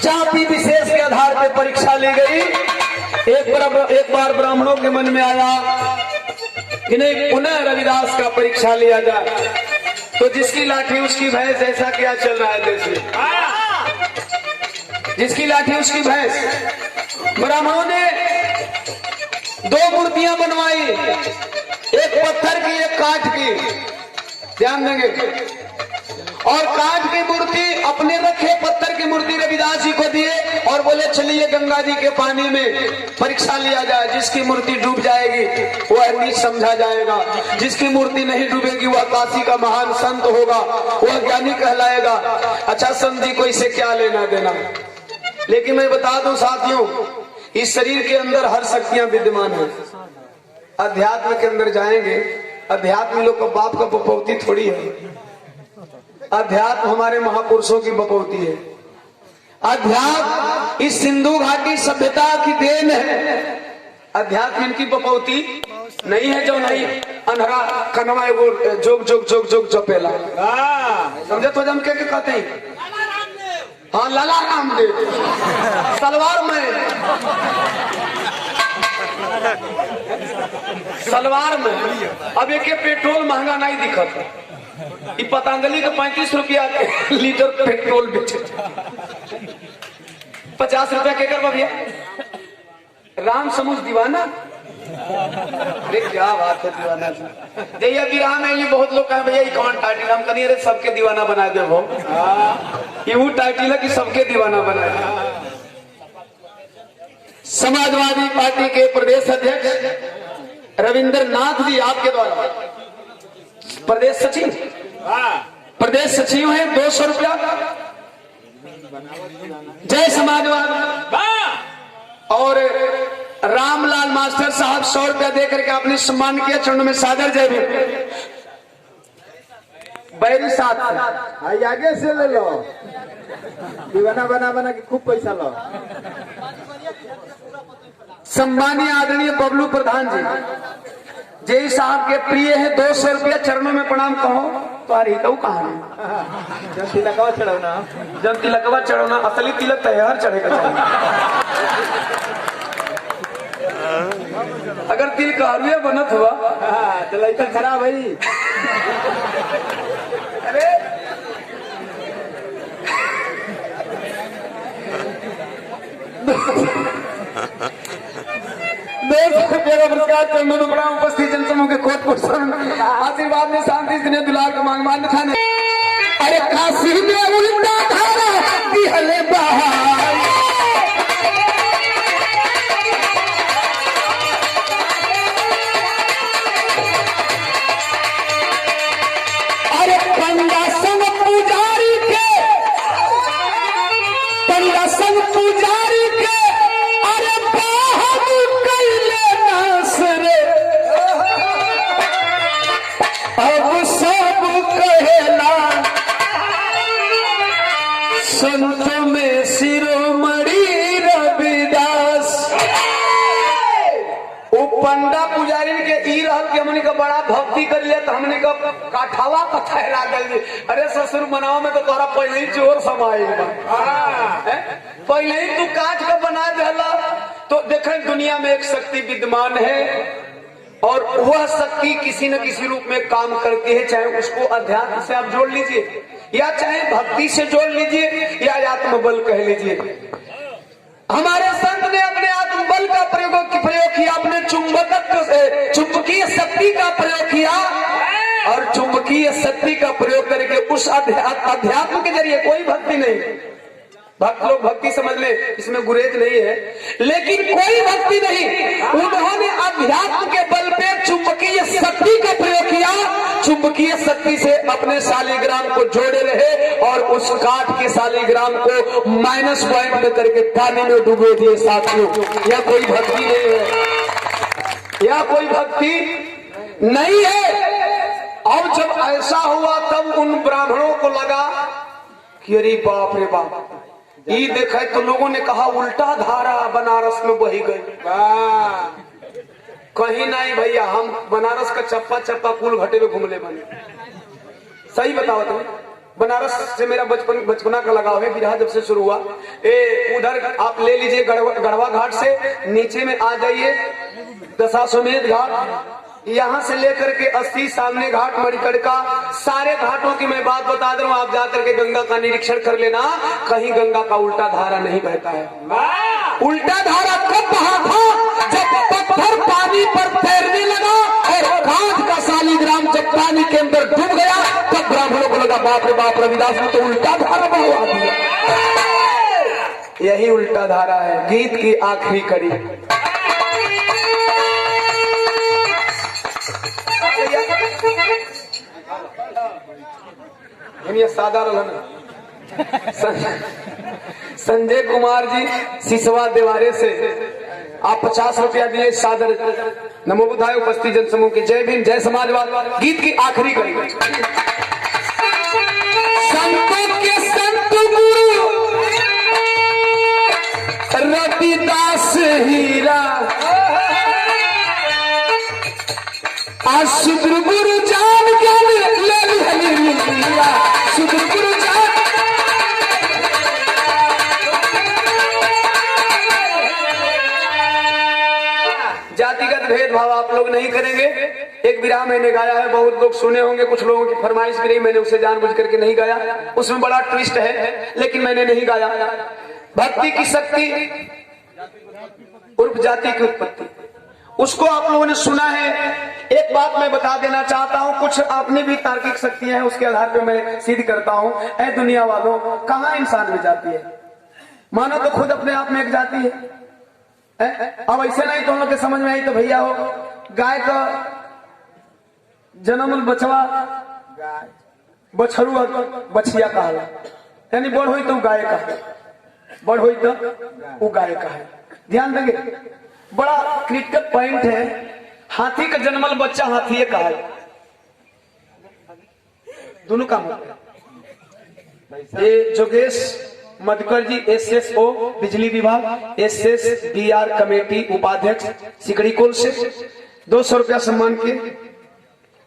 जाति विशेष के आधार पर परीक्षा ली गई। एक बार ब्राह्मणों के मन में आया कि नहीं, पुनः रविदास का परीक्षा लिया जाए। तो जिसकी लाठी उसकी भैंस, ऐसा क्या चल रहा है देश में? जिसकी लाठी उसकी भैंस। ब्राह्मणों ने 2 मूर्तियां बनवाई, एक पत्थर की एक काठ की, ध्यान देंगे। और काठ की मूर्ति अपने रखे, पत्थर की मूर्ति रविदास जी को दिए और बोले चलिए गंगा जी के पानी में परीक्षा लिया जाए। जिसकी मूर्ति डूब जाएगी वह नीच समझा जाएगा, जिसकी मूर्ति नहीं डूबेगी वह काशी का महान संत होगा, वह ज्ञानी कहलाएगा। अच्छा संत जी को इससे क्या लेना देना। लेकिन मैं बता दूं साथियों, इस शरीर के अंदर हर शक्तियां विद्यमान है। अध्यात्म के अंदर जाएंगे, अध्यात्म लोग का बाप का बपौती थोड़ी है। अध्यात्म हमारे महापुरुषों की बपौती है। अध्यात्म इस सिंधु घाटी सभ्यता की देन है। अध्यात्म इनकी बपौती नहीं है, जो नहीं अनहरा कनवा वो जोग जोग जोग जोग जपेला, समझे? तो जम के कहते हैं हाँ लाला रामदेव सलवार में। अब एक पेट्रोल महंगा नहीं दिखता, पतंजलि का 35 रुपया लीटर पेट्रोल बेचे, 50 रुपया के कर भैया। राम समूह दीवाना, अरे क्या बात है दीवाना। जैया विराम है, ये बहुत लोग कहे भैया कौन टाइटल, हम कहीं अरे सबके दीवाना बना दे वो, ये वो टाइटल है कि सबके दीवाना बना दे। समाजवादी पार्टी के प्रदेश अध्यक्ष रविंद्रनाथ जी आपके द्वारा प्रदेश सचिव हैं, 200 रुपया। जय समाजवाद। और रामलाल मास्टर साहब 100 रुपया देकर के आपने सम्मान किया, चरणों में सादर जय भी। बैरी साथ आगे से ले लो, दीवाना बना बना के खूब पैसा लो। सम्मानीय आदरणीय बबलू प्रधान जी, जय साहब के प्रिय है, 200 रुपया चरणों में प्रणाम कहो। तो आ रही तो कहानी जब तिलकवा चढ़ाना, जब तिलकवा चढ़ाना, असली तिलक तैयार चढ़ेगा चाहिए। अगर तिल कारुया बनत हुआ तो लड़का खराब है। अरे उपस्थित जनसमूह के कोट आशीर्वाद में शांति दिने दुलार का मांग मान खाने। अरे काशी में उल्टा धारा दिहले बहार, अरे पंडा संग पुजारी के, पंडा संग पुजारी के, अरे अब सब कहेला संत में शिरोमणि रविदास। वो पंडा पुजारी के ई रहल के हमने का बड़ा भक्ति कर लिया, तो हमने का काठावा का ठहरा गई। अरे ससुर मनाओ में तो तोरा पहले ही चोर समाये, पहले ही तू काठ का बना देला। तो देखें दुनिया में एक शक्ति विद्यमान है और वह शक्ति किसी न किसी रूप में काम करती है, चाहे उसको अध्यात्म से आप जोड़ लीजिए या चाहे भक्ति से जोड़ लीजिए या आत्मबल कह लीजिए। हमारे संत ने अपने आत्मबल का प्रयोग किया, अपने चुंबकीय शक्ति का प्रयोग किया और चुंबकीय शक्ति का प्रयोग करके उस अध्यात्म के जरिए, कोई भक्ति नहीं, भक्त लोग भक्ति समझ ले, इसमें गुरेज नहीं है, लेकिन कोई भक्ति नहीं, उन्होंने अध्यात्म के बल पे चुंबकीय शक्ति का प्रयोग किया। चुंबकीय शक्ति से अपने शालिग्राम को जोड़े रहे और उस काठ के शालिग्राम को माइनस पॉइंट में करके पानी में डुबो दिए। साथियों, यह कोई भक्ति नहीं है, यह कोई भक्ति नहीं है। अब जब ऐसा हुआ तब उन ब्राह्मणों को लगा कि अरे बाप रे बाप, ये देखा तो लोगों ने कहा उल्टा धारा बनारस में बही गई। कहीं नहीं भैया, हम बनारस का चप्पा चप्पा कुल घटे में घूमले बने। सही बताओ तुम, बनारस से मेरा बचपना का लगाव है, बिरहा जब से शुरू हुआ। उधर आप ले लीजिए गढ़वा घाट से नीचे में आ जाइए दशाश्वमेध घाट, यहाँ से लेकर के 80 सामने घाट मणिकड़ का, सारे घाटों की मैं बात बता दूं, आप जाकर के गंगा का निरीक्षण कर लेना, कहीं गंगा का उल्टा धारा नहीं बहता है। उल्टा धारा कब बहा था? जब पत्थर पानी पर तैरने लगा और कांच का शालिग्राम जब पानी के अंदर डूब गया, तब ब्राह्मणों को लगा बाप रे बाप, रविदास ने तो उल्टा धारा बहा दिया। यही उल्टा धारा है गीत की आखिरी कड़ी। साधारण संजय कुमार जी सिसवा देवारे से आप 50 रुपया दिए सादर नमो बुद्धाय उपस्थित जनसमूह की जय भीम जय समाजवाद। गीत की आखिरी कड़ी। संतों के संत गुरु रविदास हीरा, आज शुद्र गुरु जान ज्ञान ले लिया, शुद्र गुरु जान। जातिगत भेदभाव आप लोग नहीं करेंगे। एक विराह मैंने गाया है, बहुत लोग सुने होंगे, कुछ लोगों की फरमाइश भी रही, मैंने उसे जानबूझ करके नहीं गाया, उसमें बड़ा ट्विस्ट है, लेकिन मैंने नहीं गाया। भक्ति की शक्ति उर्फ जाति की उत्पत्ति, उसको आप लोगों ने सुना है। एक बात मैं बता देना चाहता हूं, कुछ अपनी भी तार्किक शक्तियां हैं, उसके आधार पे मैं सिद्ध करता हूं। ऐ दुनिया वालों, कहां इंसान में जाती है? मानो तो खुद अपने आप में एक जाति है। अब ऐसे नहीं तो हम लोग के समझ में आई तो भैया हो, गाय का जन्म बछवा बछरू बछिया का है, यानी बड़ हुई तो गाय का है, बड़ हुई तो वो गाय का है। ध्यान देंगे, बड़ा क्रिटिकल पॉइंट है। हाथी का जन्मल बच्चा हाथी का है, दोनों का मतलब। ये जोगेश मधुकर जी SSO बिजली विभाग, SSBR कमेटी उपाध्यक्ष सिकड़ी कोल से 200 रुपया सम्मान के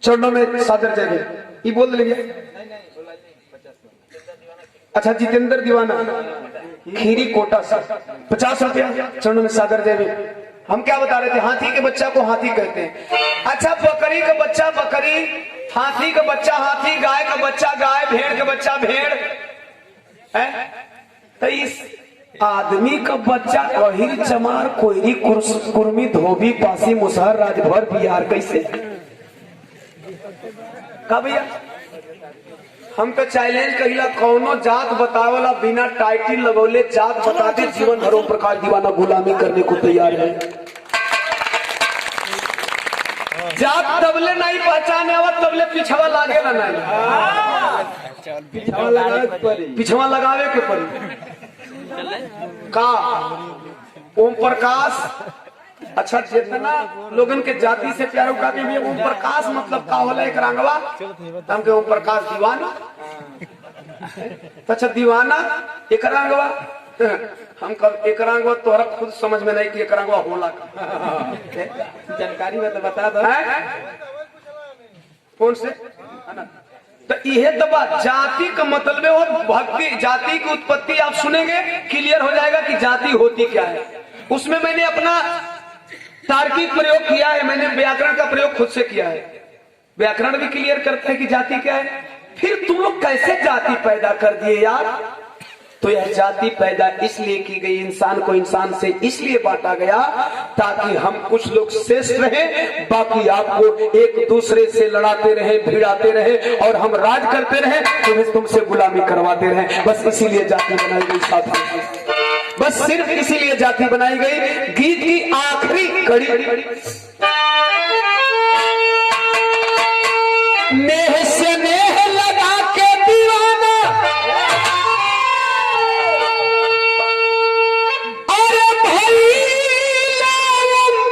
चरणों में सादर जय। ये बोल लेंगे। अच्छा, जितेंद्र दीवाना खीरी कोटा से 50 रुपया चरणों में सादर जय। हम क्या बता रहे थे? हाथी के बच्चा को हाथी कहते हैं। अच्छा, बकरी का बच्चा बकरी, हाथी का बच्चा हाथी, गाय का बच्चा गाय, भेड़ का बच्चा भेड़ है। तो इस आदमी का बच्चा अहिर चमार कोयरी कुर्मी धोबी पासी मुसहर राजभर बिहार कैसे का भैया? हम तो चैलेंज कहिला, कौनो जात बतावला बिना टाइटिल लगौले जात बताते जीवन भरो प्रकार दीवाना गुलामी करने को तैयार है। जात तबले नहीं पहचाने आवा, तबले पिछवा लागेला नहीं, पिछवा लगावे के पड़ी का ओम प्रकाश। अच्छा, जितना लोगन के जाति से प्यार का भी ओम प्रकाश मतलब का होला? एक रंगवा हम के ओम प्रकाश दीवाना। अच्छा, दीवाना एक रंगवा, हम कब एक रंगवा तोहरा खुद समझ में नहीं कि एक रंगवा होला जानकारी में तो बता दो कौन से। तो यह तो बात जाति का मतलब है, और भक्ति जाति की उत्पत्ति आप सुनेंगे क्लियर हो जाएगा कि जाति होती क्या है। उसमें मैंने अपना तार्किक प्रयोग किया है, मैंने व्याकरण का प्रयोग खुद से किया है। व्याकरण भी क्लियर करते हैं कि जाति क्या है। फिर तुम लोग कैसे जाति पैदा कर दिए यार? तो यह जाति पैदा इसलिए की गई, इंसान को इंसान से इसलिए बांटा गया ताकि हम कुछ लोग श्रेष्ठ रहे, बाकी आपको एक दूसरे से लड़ाते रहे, भिड़ाते रहे और हम राज करते रहे, तुम्हें तुमसे गुलामी करवाते रहे। बस इसीलिए जाति बनाई गई साथियों, बस सिर्फ इसीलिए जाति बनाई गई। गीत की आखिरी कड़ी। नेह से नेह लगा के दीवाना, अरे भैया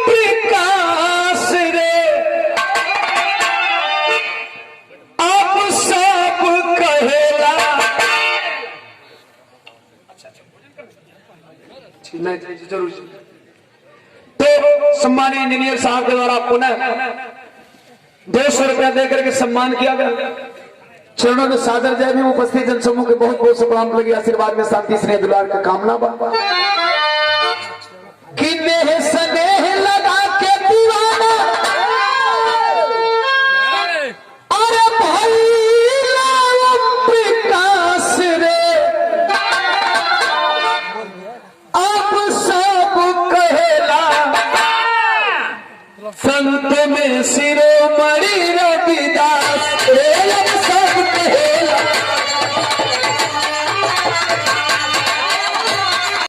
प्रकाश रे, अब सब कहेला। नहीं जरूर। तो सम्मानीय इंजीनियर साहब के द्वारा पुनः 200 रुपया देकर के सम्मान किया गया। चरणों में सादर जय में उपस्थित जनसमूह के बहुत बहुत प्रणाम लगी। आशीर्वाद में शांति स्नेह दुलार का कामना बा कि